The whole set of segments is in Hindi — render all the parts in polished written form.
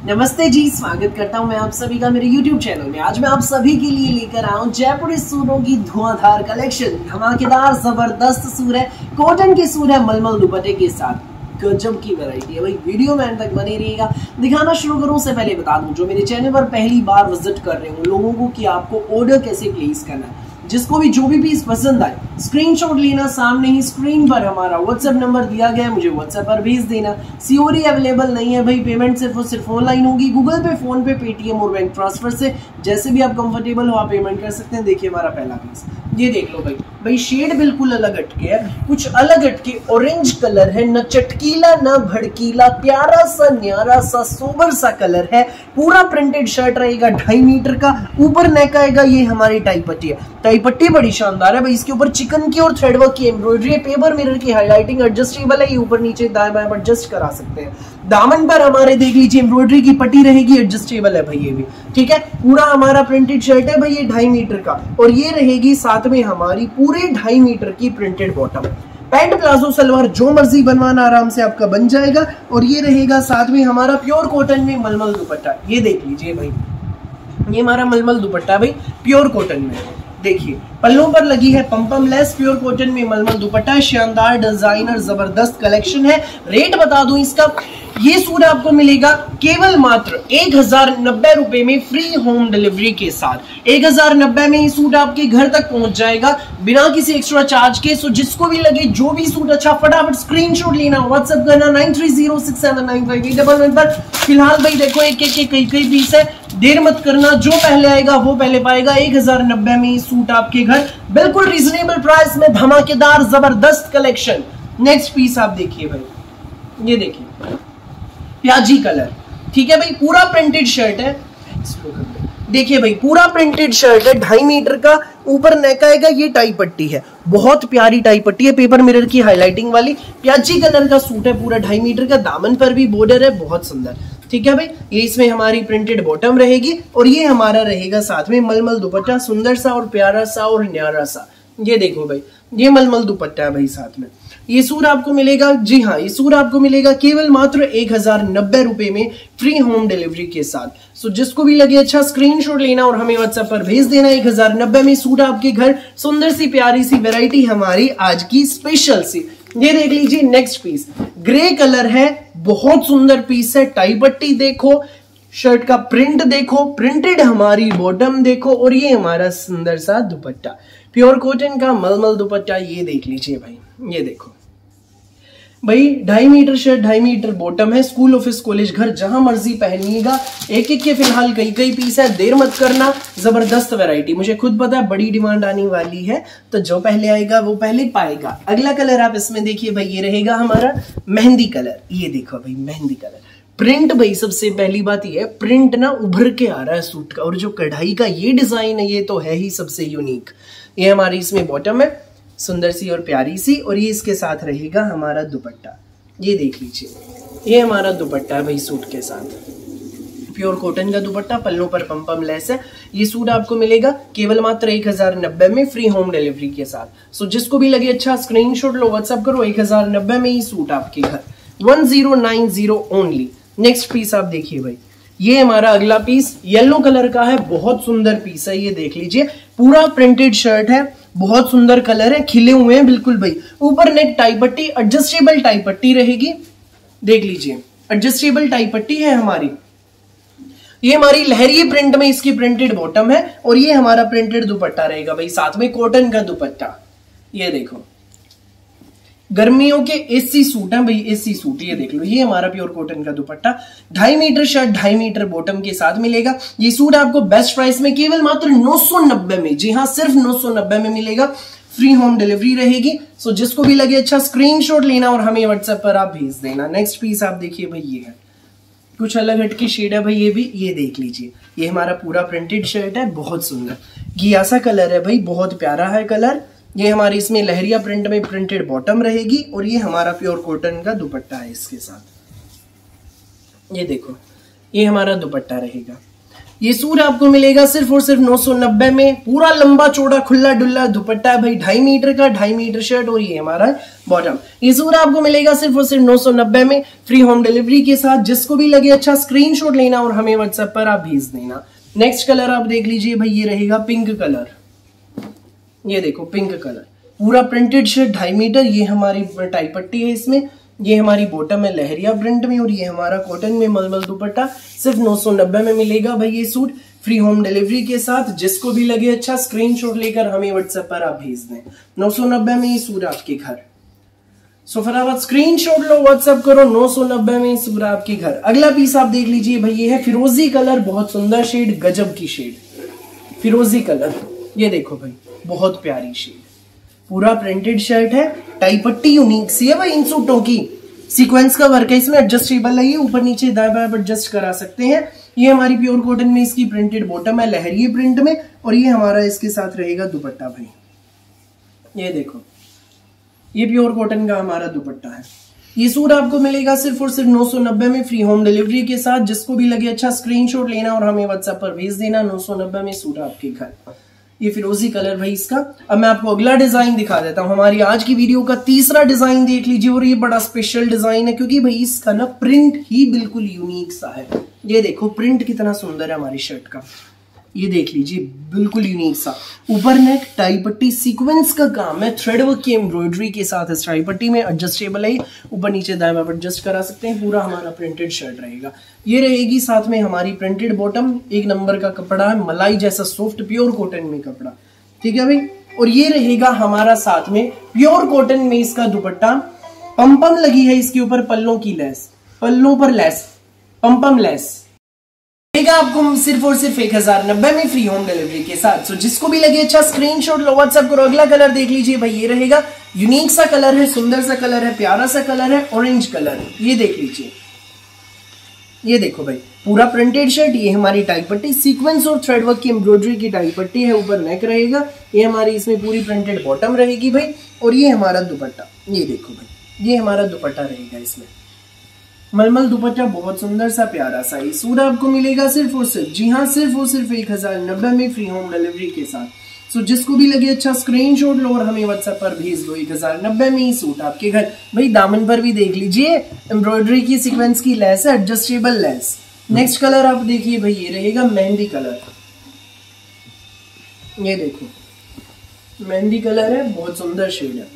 नमस्ते जी, स्वागत करता हूं मैं आप सभी का मेरे YouTube चैनल में। आज मैं आप सभी के लिए लेकर आया हूं जयपुरी सूटों की धुआंधार कलेक्शन। धमाकेदार जबरदस्त सूट है, कॉटन के सूट है, मलमल दुपट्टे के साथ। गजब की वैरायटी है भाई, वीडियो में अंत तक बने रहिएगा। दिखाना शुरू करूं उससे पहले बता दूं, जो मेरे चैनल पर पहली बार विजिट कर रहे हो लोगों को कि आपको ऑर्डर कैसे प्लेस करना है। जिसको भी जो भी पीस पसंद आए स्क्रीनशॉट लेना, सामने ही स्क्रीन पर हमारा व्हाट्सएप नंबर दिया गया है, मुझे व्हाट्सएप पर भेज देना। सीओडी अवेलेबल नहीं है भाई, पेमेंट सिर्फ और सिर्फ ऑनलाइन होगी, गूगल पे, फोन पे, पेटीएम और बैंक ट्रांसफर से। जैसे भी आप कंफर्टेबल हो आप पेमेंट कर सकते हैं। देखिए हमारा पहला पीस, ये देख लो भाई शेड बिल्कुल अलग हटके है, कुछ अलग हटके ऑरेंज कलर है, न चटकीला न भड़कीला, प्यारा सा न्यारा सा सोबर सा कलर है। पूरा प्रिंटेड शर्ट रहेगा 2.5 मीटर का, ऊपर नेक आएगा। ये हमारी टाई पट्टी है, टाई पट्टी बड़ी शानदार है भाई। इसके ऊपर चिकन की और थ्रेड वर्क की एम्ब्रॉयडरी है, पेपर मिरर की हाईलाइटिंग एडजस्टेबल है, ये ऊपर नीचे दाएं बाएं एडजस्ट करा सकते हैं। दामन पर हमारे देख लीजिए एम्ब्रॉयडरी की पट्टी रहेगी, एडजस्टेबल है भाई ये भी, ठीक है। पूरा हमारा प्रिंटेड शर्ट है भाई, ये 2.5 मीटर का, और ये रहेगी साथ में हमारी पूरे 2.5 मीटर की printed bottom. Pant palazzo salwar जो मर्जी बनवाना आराम से आपका बन जाएगा। और ये रहेगा साथ में हमारा प्योर कॉटन में मलमल दुपट्टा, ये देख लीजिए भाई, ये हमारा मलमल दुपट्टा भाई प्योर कॉटन में। देखिए पल्लों पर लगी है पम्पम लेस, प्योर कॉटन में मलमल दुपट्टा, शानदार डिजाइनर जबरदस्त कलेक्शन है। रेट बता दूं इसका, ये सूट आपको मिलेगा केवल मात्र 1090 रुपए में, फ्री होम डिलीवरी के साथ। 1090 में ये सूट आपके घर तक पहुंच जाएगा बिना किसी एक्स्ट्रा चार्ज के। सो जिसको भी लगे जो भी सूट अच्छा, फटाफट स्क्रीनशॉट लेना, व्हाट्सएप करना 9306795811 पर। फिलहाल भाई देखो एक कई पीस है, देर मत करना, जो पहले आएगा वो पहले पाएगा। 1090 में सूट आपके घर, बिल्कुल रीजनेबल प्राइस में, धमाकेदार जबरदस्त कलेक्शन। नेक्स्ट पीस आप देखिए भाई, ये देखिए प्याजी कलर, ठीक है भाई, पूरा प्रिंटेड शर्ट है। देखिए भाई पूरा प्रिंटेड शर्ट है, 2.5 मीटर का, ऊपर नेक आएगा, ये टाई पट्टी है, बहुत प्यारी टाई पट्टी है, पेपर मिरर की हाईलाइटिंग वाली, प्याजी कलर का सूट है, पूरा 2.5 मीटर का, दामन पर भी बॉर्डर है, बहुत सुंदर, ठीक है भाई। ये इसमें हमारी प्रिंटेड बॉटम रहेगी, और ये हमारा रहेगा साथ में मलमल दुपट्टा, सुंदर सा और प्यारा सा और न्यारा सा। ये देखो भाई, ये मलमल दुपट्टा है भाई साथ में। ये सूट आपको मिलेगा, जी हाँ, ये सूट आपको मिलेगा केवल मात्र 1090 रुपए में, फ्री होम डिलीवरी के साथ। सो जिसको भी लगे अच्छा, स्क्रीनशॉट लेना और हमें व्हाट्सएप पर भेज देना। 1090 में सूट आपके घर, सुंदर सी प्यारी सी वैरायटी हमारी आज की स्पेशल सी। ये देख लीजिए नेक्स्ट पीस, ग्रे कलर है, बहुत सुंदर पीस है। टाई पट्टी देखो, शर्ट का प्रिंट देखो, प्रिंटेड हमारी बॉटम देखो, और ये हमारा सुंदर सा दुपट्टा, प्योर कॉटन का मलमल दुपट्टा। ये देख लीजिए भाई, ये देखो भाई, 2.5 मीटर शर्ट, 2.5 मीटर बॉटम है। स्कूल, ऑफिस, कॉलेज, घर जहां मर्जी पहनिएगा। एक के फिलहाल कई पीस है, देर मत करना। जबरदस्त वैरायटी, मुझे खुद पता है बड़ी डिमांड आने वाली है, तो जो पहले आएगा वो पहले पाएगा। अगला कलर आप इसमें देखिए भाई, ये रहेगा हमारा मेहंदी कलर। ये देखो भाई मेहंदी कलर, प्रिंट भाई सबसे पहली बात ये है, प्रिंट ना उभर के आ रहा है सूट का, और जो कढ़ाई का ये डिजाइन है ये तो है ही सबसे यूनिक। ये हमारी इसमें बॉटम है, सुंदर सी और प्यारी सी, और ये इसके साथ रहेगा हमारा दुपट्टा। ये देख लीजिए, ये हमारा दुपट्टा है भाई सूट के साथ, प्योर कॉटन का दुपट्टा, पल्लों पर पम्पम लेस है। ये सूट आपको मिलेगा केवल मात्र 1090 में, फ्री होम डिलीवरी के साथ। सो जिसको भी लगे अच्छा, स्क्रीनशॉट लो, व्हाट्सएप करो। 1090 में ही सूट आपके घर, 1090 ओनली। नेक्स्ट पीस आप देखिए भाई, ये हमारा अगला पीस येलो कलर का है, बहुत सुंदर पीस है। ये देख लीजिए, पूरा प्रिंटेड शर्ट है, बहुत सुंदर कलर है, खिले हुए हैं बिल्कुल भाई। ऊपर नेक टाई पट्टी, एडजस्टेबल टाई पट्टी रहेगी, देख लीजिए एडजस्टेबल टाई पट्टी है हमारी। ये हमारी लहरिये प्रिंट में इसकी प्रिंटेड बॉटम है, और ये हमारा प्रिंटेड दुपट्टा रहेगा भाई साथ में, कॉटन का दुपट्टा। ये देखो गर्मियों के एसी सूट है भाई, एसी सूट, ये देख लो, ये हमारा प्योर कॉटन का dupatta, 2.5 metre shirt, 2.5 metre bottom के साथ मिलेगा। ये सूट आपको बेस्ट प्राइस में केवल मात्र 990 में, जी हाँ सिर्फ 990 में मिलेगा, फ्री होम डिलीवरी रहेगी। सो जिसको भी लगे अच्छा, स्क्रीनशॉट लेना और हमें व्हाट्सएप पर आप भेज देना। नेक्स्ट पीस आप देखिए भाई, ये है कुछ अलग हटकी शेड है भाई, ये भी, ये देख लीजिए, ये हमारा पूरा प्रिंटेड शर्ट है, बहुत सुंदर घियासा कलर है भाई, बहुत प्यारा है कलर। ये हमारी इसमें लहरिया प्रिंट में प्रिंटेड बॉटम रहेगी, और ये हमारा प्योर कॉटन का दुपट्टा है इसके साथ। ये देखो, ये हमारा दुपट्टा रहेगा, ये सूट आपको मिलेगा सिर्फ और सिर्फ 990 में। पूरा लंबा चौड़ा खुला डुल्ला दुपट्टा है भाई, 2.5 मीटर का, 2.5 मीटर शर्ट और ये हमारा बॉटम। ये सूट आपको मिलेगा सिर्फ और सिर्फ 990 में, फ्री होम डिलीवरी के साथ। जिसको भी लगे अच्छा स्क्रीनशॉट लेना और हमें व्हाट्सएप पर आप भेज देना। नेक्स्ट कलर आप देख लीजिए भाई, ये रहेगा पिंक कलर। ये देखो पिंक कलर, पूरा प्रिंटेड शर्ट 2.5 मीटर। ये हमारी टाई पट्टी है इसमें, ये हमारी बॉटम है लहरिया प्रिंट में और ये हमारा कॉटन में मलमल दुपट्टा। सिर्फ 990 में मिलेगा भाई ये सूट, फ्री होम डिलीवरी के साथ। जिसको भी लगे अच्छा स्क्रीनशॉट लेकर हमें व्हाट्सएप पर आप भेज दें। 990 में ये सूट आपके घर। सो फटाफट स्क्रीनशॉट लो, व्हाट्सएप करो, 990 में सूट आपके घर। अगला पीस आप देख लीजिए भाई, ये है फिरोजी कलर, बहुत सुंदर शेड, गजब की शेड, फिरोजी कलर। ये देखो भाई, बहुत प्यारी शेड, पूरा प्रिंटेड शर्ट है, टाई पट्टी यूनिक सी है भाई इन सूटों की। सीक्वेंस का वर्क है इसमें, एडजस्टेबल है, ये ऊपर नीचे दाएं बाएं एडजस्ट करा सकते हैं। ये हमारी प्योर कॉटन में इसकी प्रिंटेड बॉटम है लहरिये प्रिंट में और ये हमारा इसके साथ रहेगा दुपट्टा भाई। ये देखो, ये प्योर कॉटन का हमारा दुपट्टा है। ये सूट आपको मिलेगा सिर्फ और सिर्फ 990 में, फ्री होम डिलीवरी के साथ। जिसको भी लगे अच्छा स्क्रीनशॉट लेना और हमें व्हाट्सएप पर भेज देना। 990 में सूट आपके घर। ये फिरोजी कलर भाई इसका। अब मैं आपको अगला डिजाइन दिखा देता हूं। हमारी आज की वीडियो का तीसरा डिजाइन देख लीजिए और ये बड़ा स्पेशल डिजाइन है क्योंकि भाई इसका ना प्रिंट ही बिल्कुल यूनिक सा है। ये देखो प्रिंट कितना सुंदर है हमारी शर्ट का, ये देख लीजिए, बिल्कुल यूनिक सा। ऊपर नेक टाई पट्टी सीक्वेंस का काम है, थ्रेड वर्क की एम्ब्रॉयडरी के साथ इस टाई पट्टी में एडजस्टेबल है, ऊपर नीचे दाएं बाएं एडजस्ट करा सकते हैं। पूरा हमारा प्रिंटेड शर्ट रहेगा। ये रहेगी साथ में हमारी प्रिंटेड बॉटम, एक नंबर का कपड़ा है, मलाई जैसा सॉफ्ट प्योर कॉटन में कपड़ा, ठीक है भाई। और ये रहेगा हमारा साथ में प्योर कॉटन में इसका दुपट्टा। पम्पम लगी है इसके ऊपर, पल्लों की लेस, पल्लों पर लेस, पम्पम लेस आपको सिर्फ और सिर्फ 1090 में, फ्री होम डिलीवरी के साथ। सो जिसको भी लगे अच्छा स्क्रीनशॉट लो, व्हाट्सएप करो। अगला कलर देख लीजिए भाई, ये रहेगा यूनिक सा कलर है, सुंदर सा कलर है, प्यारा सा कलर है, ऑरेंज कलर। ये देख लीजिए, ये देखो भाई, पूरा प्रिंटेड शर्ट। ये हमारी टाई पट्टी सीक्वेंस और थ्रेड वर्क की एम्ब्रॉयडरी की टाई पट्टी है, ऊपर नेक रहेगा। ये हमारी इसमें पूरी प्रिंटेड बॉटम रहेगी भाई और ये हमारा दुपट्टा। ये देखो भाई, ये हमारा दुपट्टा रहेगा इसमें, मलमल दुपट्टा, बहुत सुंदर सा प्यारा सा। ये सूट आपको मिलेगा सिर्फ और सिर्फ, जी हाँ, सिर्फ और सिर्फ 1090 में, फ्री होम डिलीवरी के साथ। सो जिसको भी लगे अच्छा स्क्रीनशॉट लो और हमें व्हाट्सएप पर भेज दो। 1090 में ही सूट आपके घर भाई। दामन पर भी देख लीजिए एम्ब्रॉयडरी की सीक्वेंस की लेस है, एडजस्टेबल लेस। नेक्स्ट कलर आप देखिए भाई, ये रहेगा मेहंदी कलर। ये देखो मेहंदी कलर है, बहुत सुंदर शेड है।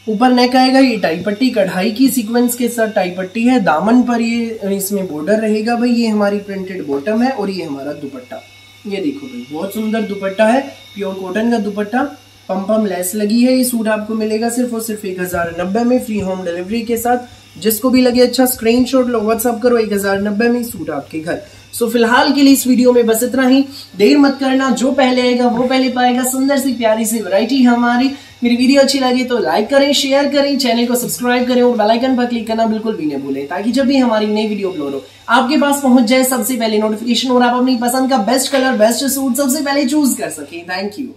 ऊपर नेक आएगा, ये टाई पट्टी कढ़ाई की सीक्वेंस के साथ टाई पट्टी है। दामन पर ये इसमें बॉर्डर रहेगा भाई। ये हमारी प्रिंटेड बॉटम है और ये हमारा दुपट्टा। ये देखो भाई, बहुत सुंदर दुपट्टा है, प्योर कॉटन का दुपट्टा, पम्पम लेस लगी है। ये सूट आपको मिलेगा सिर्फ और सिर्फ 1090 में, फ्री होम डिलीवरी के साथ। जिसको भी लगे अच्छा स्क्रीनशॉट लो, व्हाट्सअप करो, 1090 में सूट आपके घर। सो फिलहाल के लिए इस वीडियो में बस इतना ही। देर मत करना, जो पहले आएगा वो पहले पाएगा। सुंदर सी प्यारी सी वैरायटी हमारी। मेरी वीडियो अच्छी लगी तो लाइक करें, शेयर करें, चैनल को सब्सक्राइब करें और बेल आइकन पर क्लिक करना बिल्कुल भी न भूलें, ताकि जब भी हमारी नई वीडियो अपलोड हो आपके पास पहुंच जाए सबसे पहले नोटिफिकेशन और आप अपनी पसंद का बेस्ट कलर, बेस्ट सूट सबसे पहले चूज कर सकें। Thank you.